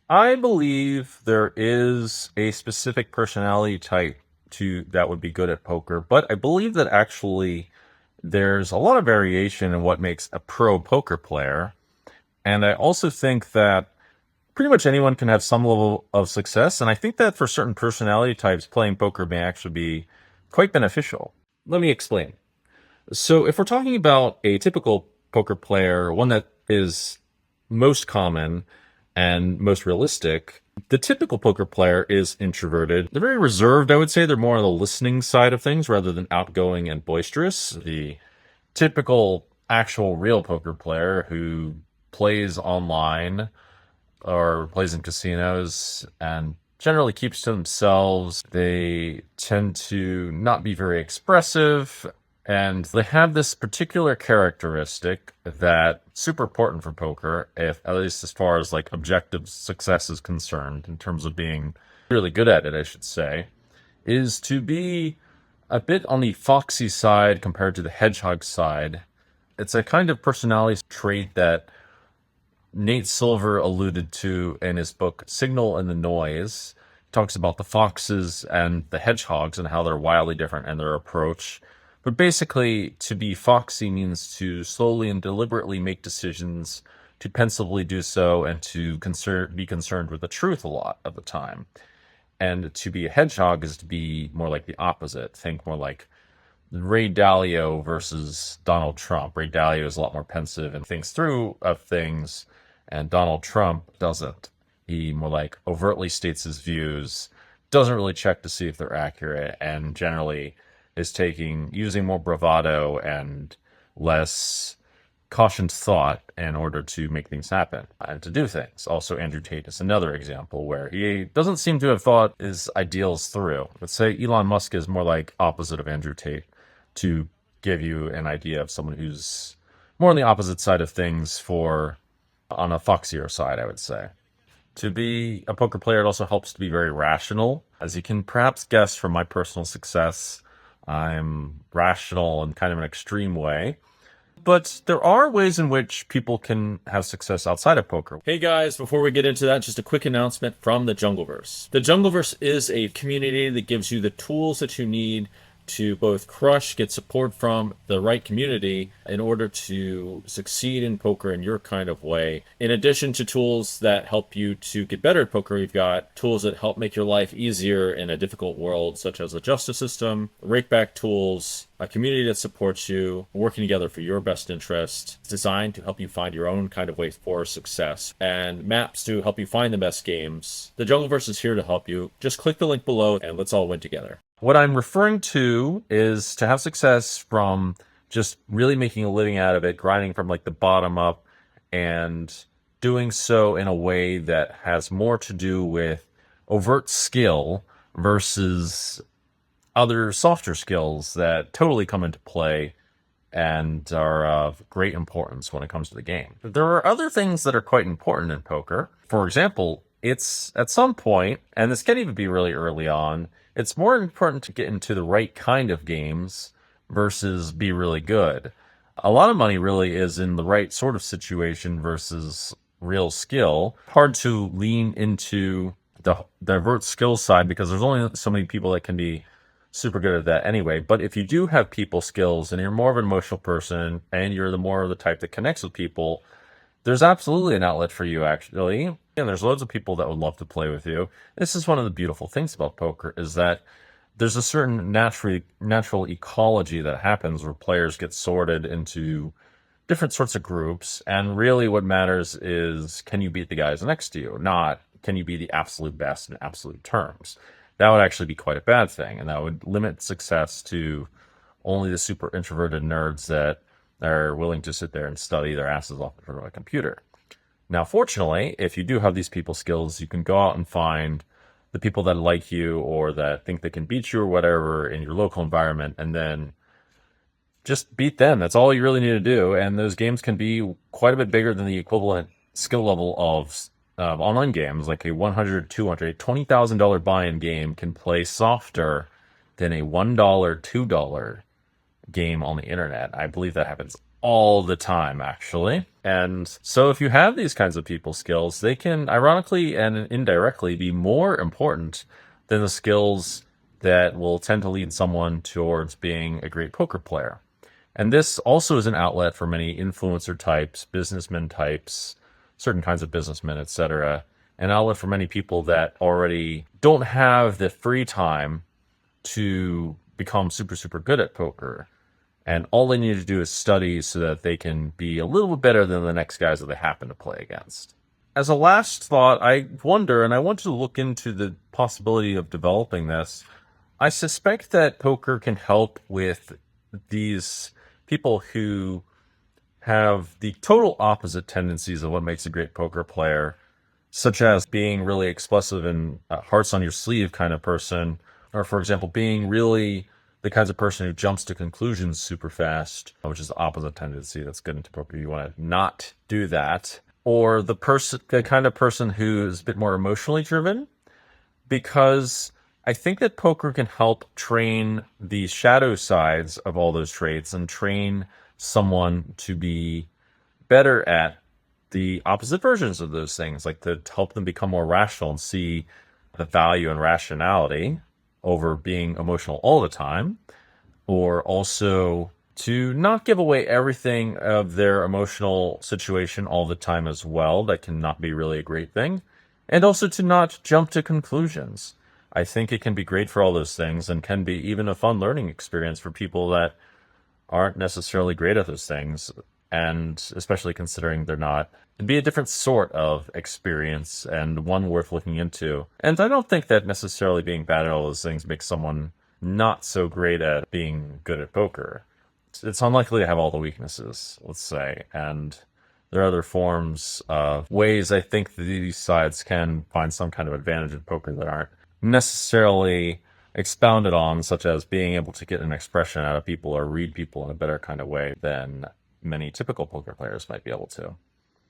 I believe there is a specific personality type to that would be good at poker, but I believe that actually there's a lot of variation in what makes a pro poker player. And I also think that pretty much anyone can have some level of success. And I think that for certain personality types, playing poker may actually be quite beneficial. Let me explain. So, if we're talking about a typical poker player, one that is most common and most realistic, the typical poker player is introverted. They're very reserved, I would say. They're more on the listening side of things rather than outgoing and boisterous. The typical, actual, real poker player who plays online or plays in casinos and generally keeps to themselves. They tend to not be very expressive, and they have this particular characteristic that's super important for poker, if at least as far as like objective success is concerned, in terms of being really good at it, I should say, is to be a bit on the foxy side compared to the hedgehog side. It's a kind of personality trait that Nate Silver alluded to in his book Signal and the Noise. He talks about the foxes and the hedgehogs and how they're wildly different in their approach. But basically, to be foxy means to slowly and deliberately make decisions, to pensively do so, and to be concerned with the truth a lot of the time. And to be a hedgehog is to be more like the opposite. Think more like Ray Dalio versus Donald Trump. Ray Dalio is a lot more pensive and thinks through of things, and Donald Trump doesn't. He more like overtly states his views, doesn't really check to see if they're accurate, and generally is using more bravado and less cautioned thought in order to make things happen and to do things. Also, Andrew Tate is another example where he doesn't seem to have thought his ideals through. Let's say Elon Musk is more like opposite of Andrew Tate, to give you an idea of someone who's more on the opposite side of things for on a foxier side, I would say. To be a poker player, it also helps to be very rational. As you can perhaps guess from my personal success, I'm rational in kind of an extreme way. But there are ways in which people can have success outside of poker. Hey guys, before we get into that, just a quick announcement from the Jungleverse. The Jungleverse is a community that gives you the tools that you need to both get support from the right community in order to succeed in poker in your kind of way. In addition to tools that help you to get better at poker, we've got tools that help make your life easier in a difficult world, such as a justice system, rakeback tools, a community that supports you, working together for your best interest. It's designed to help you find your own kind of way for success, and maps to help you find the best games. The Jungleverse is here to help you. Just click the link below and let's all win together. What I'm referring to is to have success from just really making a living out of it, grinding from like the bottom up, and doing so in a way that has more to do with overt skill versus other softer skills that totally come into play and are of great importance when it comes to the game. There are other things that are quite important in poker. For example, it's at some point, and this can even be really early on, it's more important to get into the right kind of games versus be really good. A lot of money really is in the right sort of situation versus real skill. Hard to lean into the divert skill side because there's only so many people that can be super good at that anyway. But if you do have people skills and you're more of an emotional person and you're the more of the type that connects with people, there's absolutely an outlet for you, actually. And there's loads of people that would love to play with you. This is one of the beautiful things about poker, is that there's a certain natural ecology that happens where players get sorted into different sorts of groups. And really what matters is, can you beat the guys next to you? Not, can you be the absolute best in absolute terms? That would actually be quite a bad thing. And that would limit success to only the super introverted nerds that are willing to sit there and study their asses off in front of a computer. Now, fortunately, if you do have these people skills, you can go out and find the people that like you or that think they can beat you or whatever in your local environment, and then just beat them. That's all you really need to do. And those games can be quite a bit bigger than the equivalent skill level of online games, like a $100, $200, $20,000 buy-in game can play softer than a $1, $2 game on the internet. I believe that happens all the time, actually. And so if you have these kinds of people skills, they can ironically and indirectly be more important than the skills that will tend to lead someone towards being a great poker player. And this also is an outlet for many influencer types, businessmen types, certain kinds of businessmen, etc. An outlet for many people that already don't have the free time to become super, super good at poker. And all they need to do is study so that they can be a little bit better than the next guys that they happen to play against. As a last thought, I wonder, and I want to look into the possibility of developing this. I suspect that poker can help with these people who have the total opposite tendencies of what makes a great poker player, such as being really expressive and hearts on your sleeve kind of person, or for example, being really the kinds of person who jumps to conclusions super fast, which is the opposite tendency that's good into poker. You want to not do that. Or the kind of person who is a bit more emotionally driven, because I think that poker can help train the shadow sides of all those traits and train someone to be better at the opposite versions of those things, like to help them become more rational and see the value in rationality over being emotional all the time, or also to not give away everything of their emotional situation all the time as well. That can not be really a great thing. And also to not jump to conclusions. I think it can be great for all those things and can be even a fun learning experience for people that aren't necessarily great at those things. And especially considering they're not, it'd be a different sort of experience and one worth looking into. And I don't think that necessarily being bad at all those things makes someone not so great at being good at poker. It's unlikely to have all the weaknesses, let's say. And there are other forms of ways I think that these sides can find some kind of advantage in poker that aren't necessarily expounded on, such as being able to get an expression out of people or read people in a better kind of way than many typical poker players might be able to.